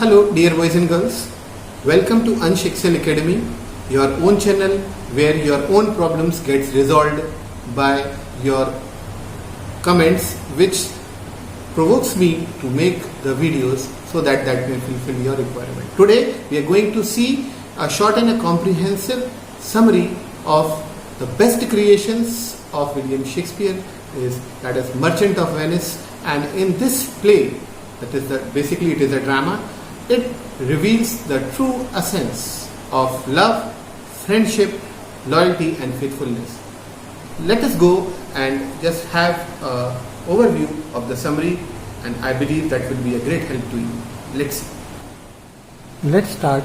Hello dear boys and girls, welcome to Ansh Excel Academy, your own channel where your own problems gets resolved by your comments, which provokes me to make the videos so that may fulfill your requirement. Today we are going to see a short and a comprehensive summary of the best creations of William Shakespeare, that is Merchant of Venice, and in this play, basically it is a drama. It reveals the true essence of love, friendship, loyalty and faithfulness. Let us go and just have an overview of the summary, and I believe that will be a great help to you. Let's see. Let's start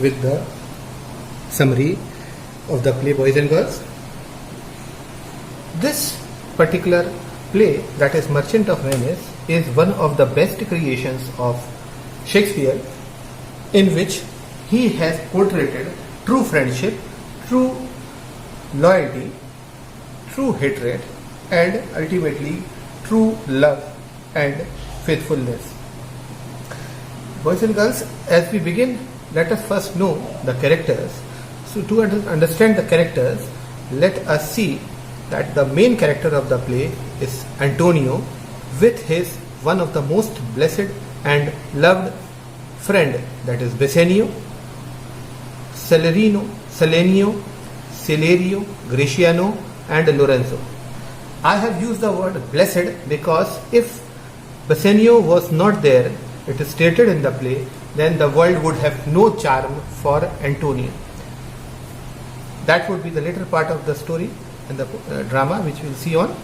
with the summary of the play, boys and girls. This particular play, that is Merchant of Venice, is one of the best creations of Shakespeare, in which he has portrayed true friendship, true loyalty, true hatred, and ultimately true love and faithfulness. Boys and girls, as we begin, let us first know the characters. So to understand the characters, let us see that the main character of the play is Antonio, with his one of the most blessed and loved friend, that is Bassanio, Salerino, Celerio, Gratiano and Lorenzo. I have used the word blessed because if Bassanio was not there, it is stated in the play, then the world would have no charm for Antonio. That would be the later part of the story and the drama which we will see on.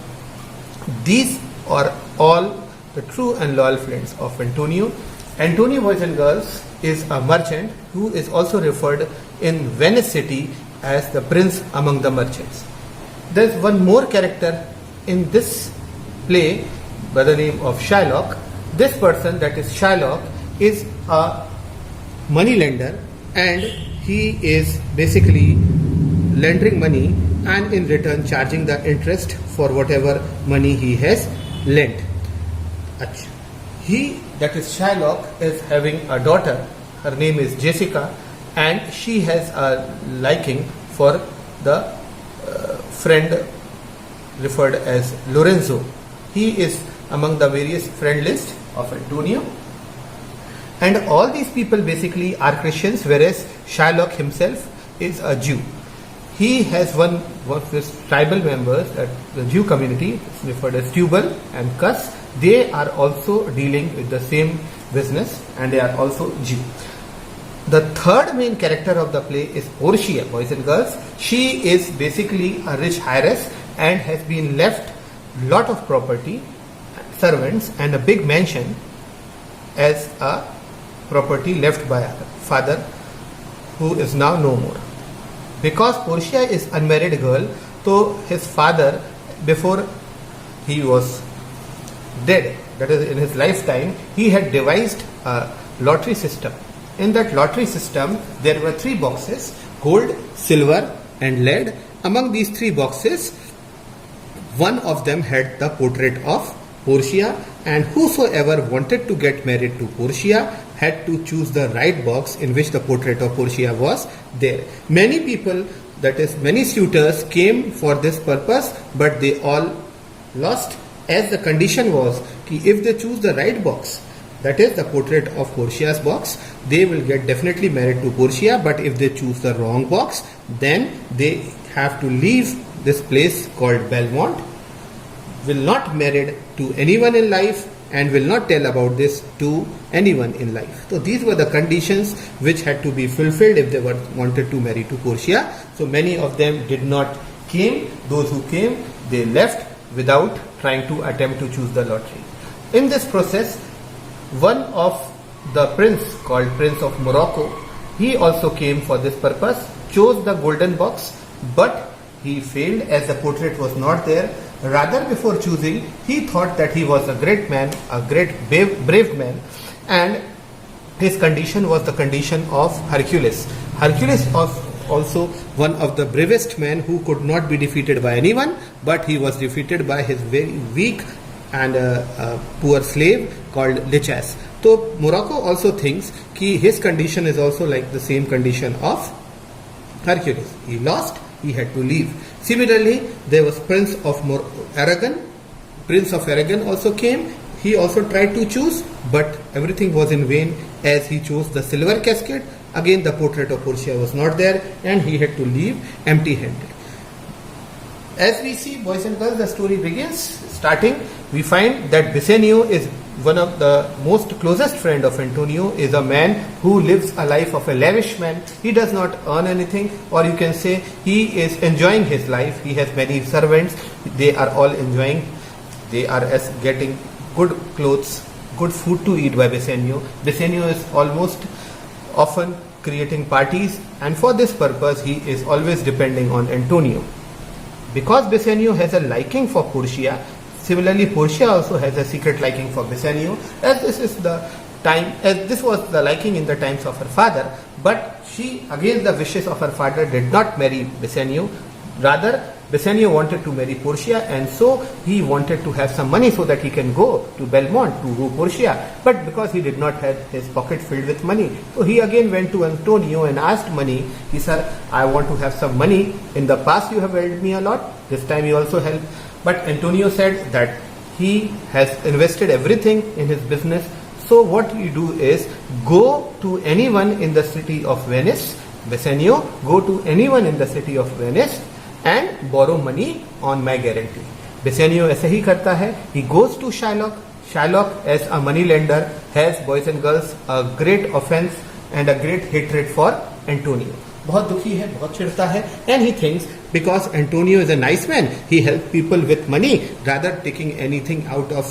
These are all the true and loyal friends of Antonio. Antonio, boys and girls, is a merchant who is also referred in Venice city as the prince among the merchants. There is one more character in this play by the name of Shylock. This person, that is Shylock, is a money lender, and he is basically lending money and in return charging the interest for whatever money he has lent. He, that is Shylock, is having a daughter. Her name is Jessica, and she has a liking for the friend referred as Lorenzo. He is among the various friend list of Antonio, and all these people basically are Christians, whereas Shylock himself is a Jew. He has one of his tribal members, that the Jew community referred as Tubal and Cus. They are also dealing with the same business, and they are also Jew. The third main character of the play is Portia, boys and girls. She is basically a rich heiress and has been left lot of property, servants and a big mansion as a property left by her father, who is now no more. Because Portia is unmarried girl, so his father, before he was dead, that is in his lifetime, he had devised a lottery system. In that lottery system, there were 3 boxes: gold, silver and lead. Among these 3 boxes, one of them had the portrait of Portia, and whosoever wanted to get married to Portia had to choose the right box in which the portrait of Portia was there. Many people, that is many suitors, came for this purpose, but they all lost, as the condition was that if they choose the right box, that is the portrait of Portia's box, they will get definitely married to Portia. But if they choose the wrong box, then they have to leave this place called Belmont, will not married to anyone in life, and will not tell about this to anyone in life. So these were the conditions which had to be fulfilled if they wanted to marry to Portia. So many of them did not came. Those who came, they left without trying to attempt to choose the lottery. In this process, one of the prince called Prince of Morocco, he also came for this purpose, chose the golden box, but he failed as the portrait was not there. Rather, before choosing, he thought that he was a great man, a great brave man, and his condition was the condition of Hercules. Hercules was also one of the bravest men who could not be defeated by anyone, but he was defeated by his very weak and a poor slave called Lichas. तो Morocco also thinks कि his condition is also like the same condition of Hercules. He lost, he had to leave. Similarly, there was Prince of Aragon. Prince of Aragon also came. He also tried to choose, but everything was in vain as he chose the silver casket. Again, the portrait of Portia was not there and he had to leave empty-handed. As we see, boys and girls, the story begins. Starting, we find that Bassanio is one of the most closest friend of Antonio, is a man who lives a life of a lavish man. He does not earn anything, or you can say he is enjoying his life. He has many servants. They are all enjoying. They are as getting good clothes, good food to eat by Bassanio. Bassanio is almost often creating parties, and for this purpose he is always depending on Antonio. Because Bassanio has a liking for Portia, similarly Portia also has a secret liking for Bassanio, as this was the liking in the times of her father, but she, against the wishes of her father, did not marry Bassanio. Rather, Bassanio wanted to marry Portia, and so he wanted to have some money so that he can go to Belmont to woo Portia. But because he did not have his pocket filled with money, so he again went to Antonio and asked money. He said, I want to have some money. In the past you have helped me a lot. This time you also help. But Antonio said that he has invested everything in his business. So what you do is go to anyone in the city of Venice. Bassanio, go to anyone in the city of Venice and borrow money on my guarantee. Bassanio ऐसे ही करता है. He goes to Shylock. Shylock, as a money lender, has, boys and girls, a great offense and a great hatred for Antonio. बहुत दुखी है, बहुत चिढ़ता है, and he thinks because Antonio is a nice man, he helps people with money rather taking anything out of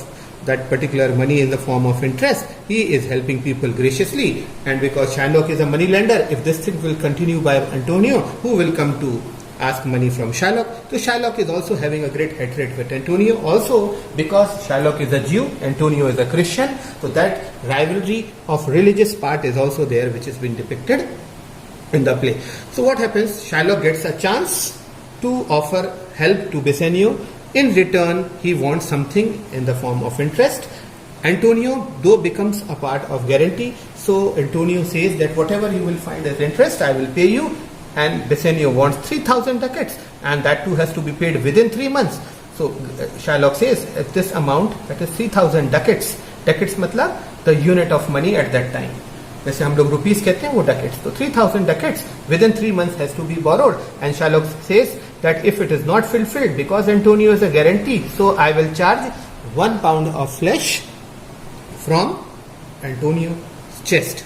that particular money in the form of interest. He is helping people graciously, and because Shylock is a money lender, if this thing will continue by Antonio, who will come to ask money from Shylock? So Shylock is also having a great hatred with Antonio. Also, because Shylock is a Jew, Antonio is a Christian, so that rivalry of religious part is also there, which has been depicted in the play. So what happens? Shylock gets a chance to offer help to Bassanio. In return, he wants something in the form of interest. Antonio, though, becomes a part of guarantee. So Antonio says that whatever you will find as interest, I will pay you. And Bassanio wants 3,000 ducats, and that too has to be paid within 3 months. So Shylock says at this amount, that is 3,000 ducats. Ducats मतलब the unit of money at that time. जैसे हम लोग rupees कहते हैं वो ducats. So 3,000 ducats within 3 months has to be borrowed. And Shylock says that if it is not fulfilled, because Antonio is a guarantee, so I will charge 1 pound of flesh from Antonio's chest.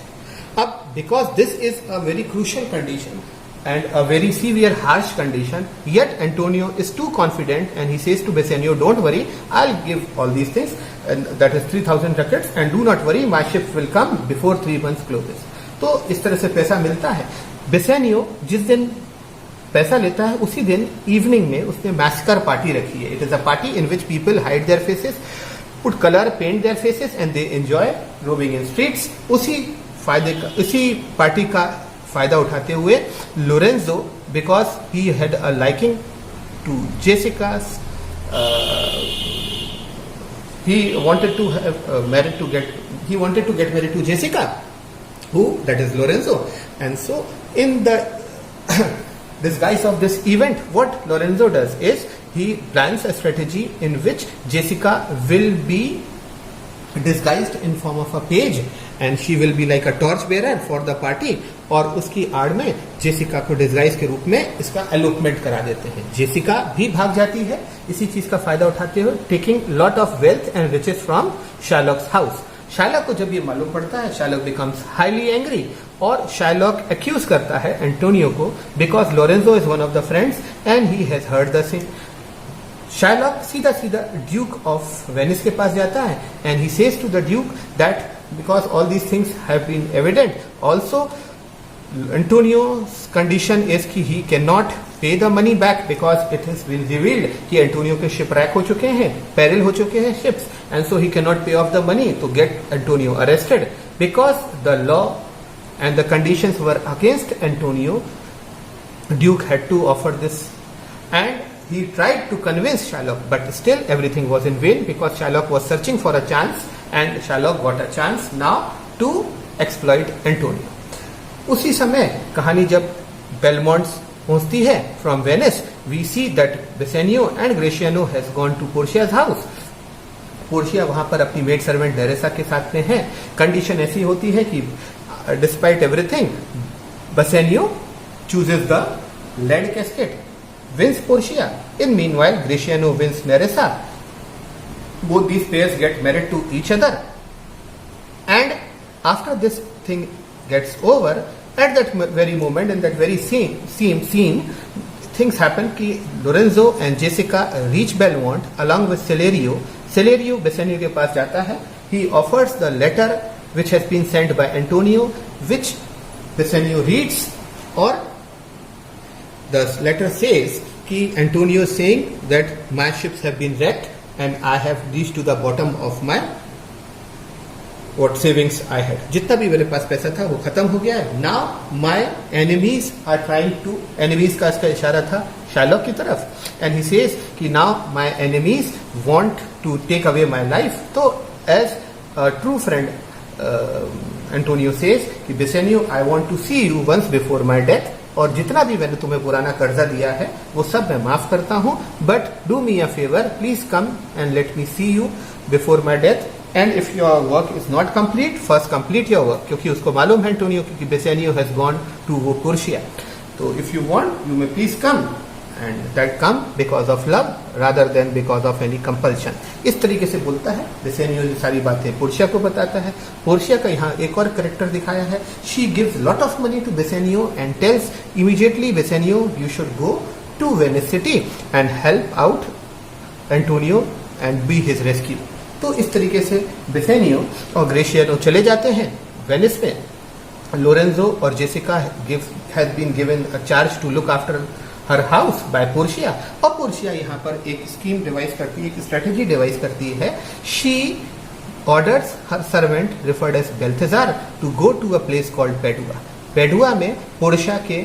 Up, because this is a very crucial condition and a very severe, harsh condition, yet Antonio is too confident and he says to Bassanio, don't worry, I'll give all these things, and that is 3,000 ducats, and do not worry, my ship will come before 3 months closes. तो इस तरह से पैसा मिलता है. Bassanio जिस दिन पैसा लेता है उसी दिन इवनिंग में उसने मैस्कर पार्टी रखी है. It is a party in which people hide their faces, put color, paint their faces, and they enjoy roaming in streets. उसी पार्टी का फायदा उठाते हुए Lorenzo, because he had a liking to Jessica's, he wanted to get married to Jessica, who, that is Lorenzo. And so in the disguise of this event, what Lorenzo does is he plans a strategy in which Jessica will be disguised in form of a page, and she will be like a torch bearer for the party. और उसकी आड़ में Jessica को disguise के रूप में इसका एलोपमेंट करा देते हैं. जेसिका भी भाग जाती है इसी चीज का फायदा उठाते हुए, taking lot of wealth and riches from Shylock's house. Shylock को जब ये मालूम पड़ता है, शार्लॉक बिकम्स हाईली एंग्री, और शार्लॉक एक्यूज करता है एंटोनियो को, because Lorenzo is one of the friends and he has heard the same. Shylock सीधा सीधा ड्यूक ऑफ वेनिस के पास जाता है and he says to the duke that because all these things have been evident, also Antonio's condition is कि he cannot pay the money back because it has been revealed कि Antonio के shipwreck हो चुके हैं, peril हो चुके हैं ships, and so he cannot pay off the money to get Antonio arrested. Because the law and the conditions were against Antonio, Duke had to offer this, and he tried to convince Shylock, but still everything was in vain because Shylock was searching for a chance and Shylock got a chance now to exploit Antonio। उसी समय कहानी जब Belmont पहुंचती है from Venice, we see that Bassanio and Gratiano has gone to Portia's house. Portia वहां पर अपनी maid servant नेरेसा के साथ में है। कंडीशन ऐसी होती है कि despite everything Bassanio chooses the lead casket, wins Portia. In meanwhile, Gratiano wins Nerissa. Both these pairs get married to each other. And after this thing gets over, at that very moment, in that very scene, things happen कि Lorenzo and Jessica reach Belmont along with Celerio. Celerio Bassanio के पास जाता है. He offers the letter which has been sent by Antonio, which Bassanio reads, or the letter says कि Antonio is saying that my ships have been wrecked and I have reached to the bottom of my what savings I had. जितना भी मेरे पास पैसा था वो खत्म हो गया है. Now my enemies are trying to, enemies का इसका इशारा था Shylock की तरफ, and he says कि now my enemies want to take away my life. तो as a true friend Antonio says कि Bassanio, I want to see you once before my death. और जितना भी मैंने तुम्हें पुराना कर्जा दिया है वो सब मैं माफ करता हूं, but do me a favour, please come and let me see you before my death, and if your work is not complete, first complete your work, क्योंकि उसको मालूम है एंटोनियो कि बेसेनियो हैज गॉन टू वो Portia, तो if you want you may please come, and that come because of love rather than because of any compulsion. इस तरीके से बोलता है बेसेनियो. ये सारी बातें पोर्शिया को बताता है. पोर्शिया का यहाँ एक और करेक्टर दिखाया है. She gives lot of money to Bassanio and tells immediately Bassanio you should go to Venice city and help out Antonio and be his rescue. तो इस तरीके से बेसेनियो और ग्रेशियानो चले जाते हैं वेनिस में. लोरेंजो और Jessica has been given a charge to look after her house by Portia, और पोर्शिया यहाँ पर एक स्कीम डिवाइस करती है, एक स्ट्रेटेजी डिवाइस करती है. She orders her servant referred as Balthasar to go to a place called Padua. Padua में पोर्शिया के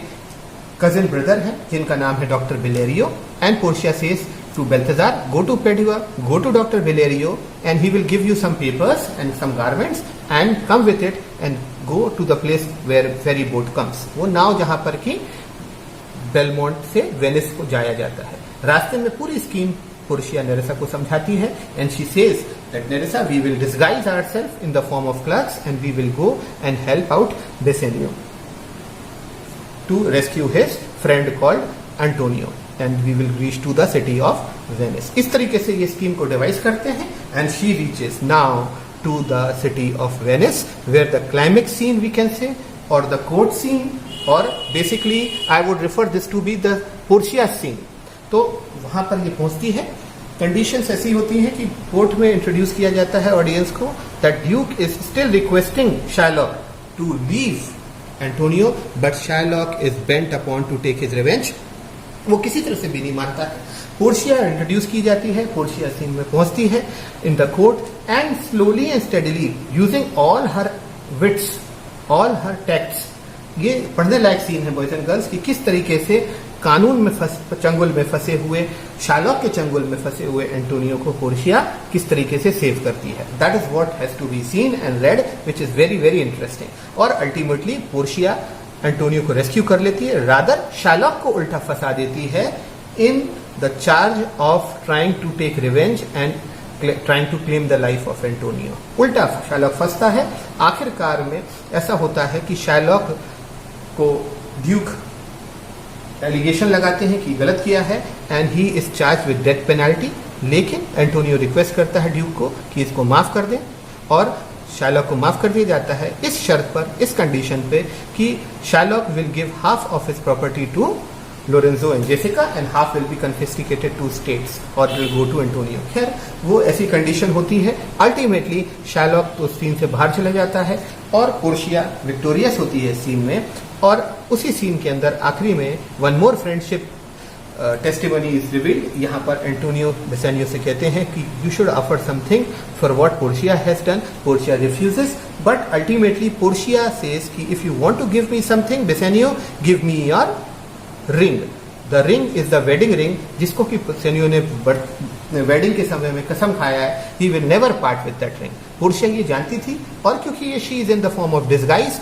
कजिन ब्रदर हैं जिनका नाम है doctor Bellario, and Portia says to Balthasar go to Padua, go to doctor Bellario and he will give you some papers and some garments and come with it and go to the place where ferry boat comes. वो नाव जहां पर की Belmont से Venice को जाया जाता है. रास्ते में पूरी स्कीम पोर्शिया नेरेसा को समझाती है, and she says that Nerissa we will disguise ourselves in the form of clerks and we will go and help out Bassanio to rescue his friend called Antonio and we will reach to the city of Venice. इस तरीके से ये scheme को devise करते हैं, and she reaches now to the city of Venice where the climax scene we can say, और the court scene, और basically I would refer this to be the Portia scene. तो वहां पर ये पहुंचती है. कंडीशंस ऐसी होती हैं कि कोर्ट में इंट्रोड्यूस किया जाता है ऑडियंस को that duke is still requesting Shylock to leave Antonio, but Shylock is bent upon to take his revenge. वो किसी तरह से भी नहीं मानता है. पोर्शिया इंट्रोड्यूस की जाती है. पोर्शिया सीन में पहुंचती है in the court, and slowly and steadily using all her wits, all her tacts. ये पढ़ने लायक सीन है बॉयज एंड गर्ल्स कि किस तरीके से कानून में चंगुल में फंसे हुए, शायलॉक के चंगुल में फंसे हुए एंटोनियो को पोर्शिया किस तरीके से सेव करती है. That is what has to be seen and read, which is very very interesting. और अल्टीमेटली पोर्शिया एंटोनियो को रेस्क्यू कर लेती है, रादर शायलॉक को उल्टा फंसा देती है in the charge of trying to take revenge and trying to claim the life of Antonio. उल्टा शायलॉक फंसता है. आखिरकार में ऐसा होता है कि शायलॉक को ड्यूक एलिगेशन लगाते हैं कि गलत किया है, and he is charge with death penalty. लेकिन एंटोनियो रिक्वेस्ट करता है ड्यूक को कि इसको माफ कर दें, और शायलॉक को माफ कर दिया जाता है इस शर्त पर, इस कंडीशन पे कि Shylock will give half of his property to Lorenzo and Jessica and half will be confiscated to states और विल गो टू एंटोनियो. खैर वो ऐसी कंडीशन होती है. अल्टीमेटली शायलॉक तो सीन से बाहर चला जाता है और पोर्शिया विक्टोरियस होती है सीन में. और उसी सीन के अंदर आखिरी में one more friendship testimony is revealed. यहाँ पर एंटोनियो बेसेनियो से कहते हैं कि you should offer something for what Portia has done. Portia refuses, but ultimately Portia says कि if you want to give me something Bassanio, give me your ring. The ring is the wedding ring, जिसको कि Bassanio ने wedding के समय में कसम खाया है, he will never part with that ring. Portia ये जानती थी, और क्योंकि ये she is in the form of disguise,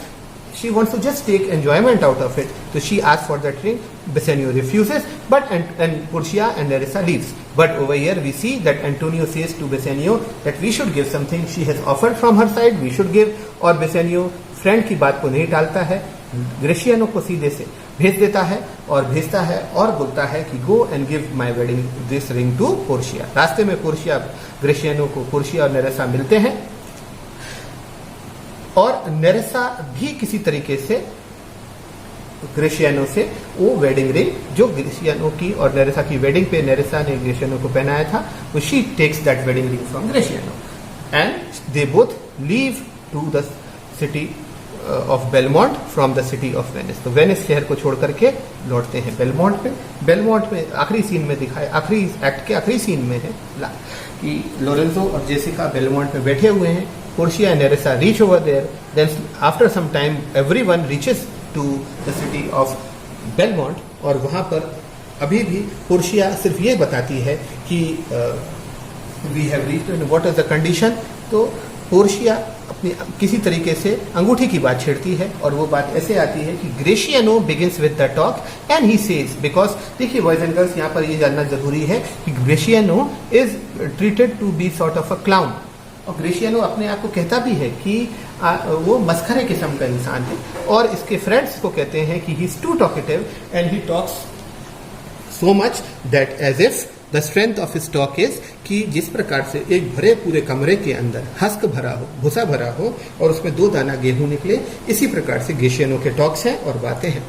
she wants to just take enjoyment out of it, so she asks for that ring. Bassanio refuses, but and Portia and Nerissa leaves. But over here we see that Antonio says to Bassanio that we should give something. She has offered from her side, we should give. और Bassanio friend की बात को नहीं टालता है, ग्रेशियानो को सीधे से भेज देता है और भेजता है और बोलता है कि go and give my wedding this ring to Portia. रास्ते में पोर्शिया ग्रेशियानो को पोर्शिया और नेरेसा मिलते हैं, और नेरेसा भी किसी तरीके से ग्रेशियानो से वो वेडिंग रिंग जो ग्रेशियानो की और नेरेसा की वेडिंग पे नेरेसा ने ग्रेशियानो को पहनाया था, वो she takes that wedding ring from Gratiano and they both leave to the city of Belmont from the city of Venice. तो वेनिस शहर को छोड़ करके लौटते हैं बेलमोंट पे। बेलमोंट में आखिरी सीन में दिखाए, आखिरी एक्ट के आखिरी सीन में है कि लोरेंजो और जेसिका बेलमोंट में बैठे हुए हैं। Portia and Nerissa reach over there. Then after some time, everyone reaches to the city of Belmont. और वहाँ पर अभी भी Portia सिर्फ ये बताती है कि we have reached and what is the condition. तो Portia अपनी किसी तरीके से अंगूठी की बात छेड़ती है, और वो बात ऐसे आती है कि Gratiano begins with the talk and he says, because देखिए बॉयज एंड गर्ल्स, यहाँ पर ये जानना जरूरी है कि Gratiano is treated to be sort of a clown. और ग्रेशियानो अपने आप को कहता भी है कि वो मस्खरे किस्म का इंसान है, और इसके फ्रेंड्स को कहते हैं कि he is too talkative and he talks so much that as if the strength of his talk is, कि जिस प्रकार से एक भरे पूरे कमरे के अंदर हस्क भरा हो, भूसा भरा हो और उसमें 2 दाना गेहूं निकले, इसी प्रकार से ग्रेशियानो के टॉक्स हैं और बातें हैं।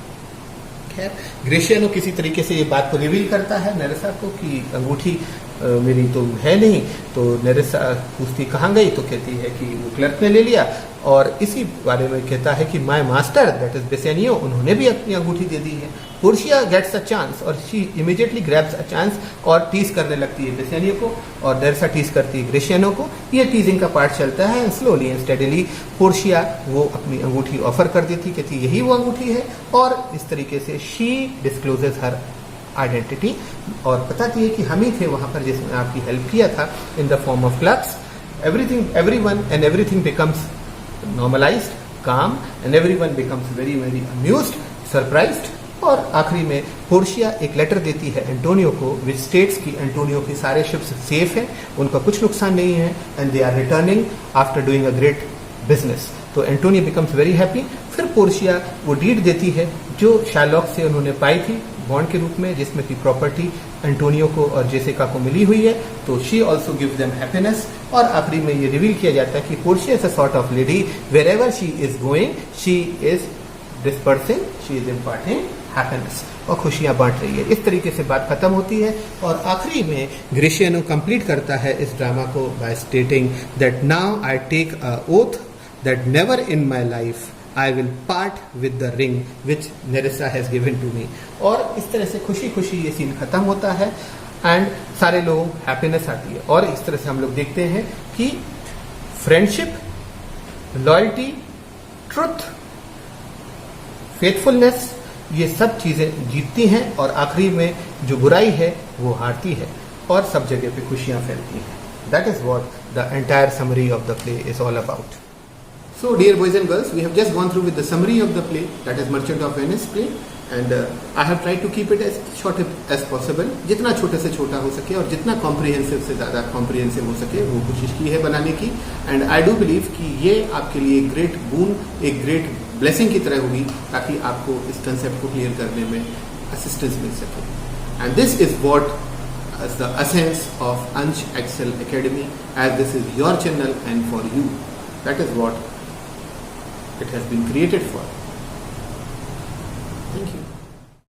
खैर, ग्रेशियानो किसी तरीके से ये बात को रिवील करता है नेरेसा को कि अंगूठी मेरी तो है नहीं। तो नेरेसा पूछती कहाँ गई, तो कहती है कि वो क्लर्क ने ले लिया, और इसी बारे में कहता है कि my master that is Bassanio, उन्होंने भी अपनी अंगूठी दे दी है। पोर्शिया गेट्स अ चांस और she immediately grabs a chance और टीज करने लगती है बेसेनियो को, और नेरेसा टीज करती है ग्रेशियानो को। ये टीजिंग का पार्ट चलता है, स्लोली एंड स्टेडीली पोर्शिया वो अपनी अंगूठी ऑफर कर देती, कहती यही वो अंगूठी है, और इस तरीके से शी डिस्क्लोजेस हर आइडेंटिटी और बताती है कि हम ही थे वहां पर जिसने आपकी हेल्प किया था in the form of clerks. Everything everyone and everything becomes normalized, calm, and everyone becomes very very amused, surprised. और आखिरी में पोर्शिया एक लेटर देती है एंटोनियो को विच स्टेट्स कि एंटोनियो के सारे शिप्स सेफ हैं, उनका कुछ नुकसान नहीं है, and they are returning after doing a great business. तो एंटोनियो बिकम्स वेरी हैप्पी। फिर पोर्शिया वो डीड देती है जो शार्लॉक से उन्होंने पाई थी बॉन्ड के रूप में, जिसमें की प्रॉपर्टी एंटोनियो को और जेसिका को मिली हुई है। तो she also gives them happiness. और आखिरी में ये रिवील किया जाता है कि Portia is a sort of lady, wherever she is going she is dispersing, she is imparting happiness, और खुशियां बांट रही है। इस तरीके से बात खत्म होती है, और आखिरी में ग्रेशियानो कंप्लीट करता है इस ड्रामा को by stating that now I take an oath that never in my life I will part with the ring which Nerissa has given to me। और इस तरह से खुशी खुशी ये सीन खत्म होता है, एंड सारे लोग हैप्पीनेस आती है। और इस तरह से हम लोग देखते हैं कि फ्रेंडशिप, लॉयल्टी, ट्रुथ, फेथफुलनेस, ये सब चीजें जीतती हैं, और आखिरी में जो बुराई है वो हारती है, और सब जगह पे खुशियां फैलती हैं। That is what the entire summary of the play is all about। So, dear boys and girls, we have just gone through with the summary of the play, that is Merchant of Venice play, and I have tried to keep it as short as possible, जितना छोटे से छोटा हो सके और जितना comprehensive से ज़्यादा कॉम्प्रिहेंसिव हो सके वो कोशिश की है बनाने की। एंड आई डू बिलीव कि ये आपके लिए एक ग्रेट बून, एक ग्रेट ब्लेसिंग की तरह होगी, ताकि आपको इस कंसेप्ट को क्लियर करने में असिस्टेंस मिल सके। And this is what as the essence of Ansh Excel Academy, as this is your channel and for you. That is what it has been created for. Thank you.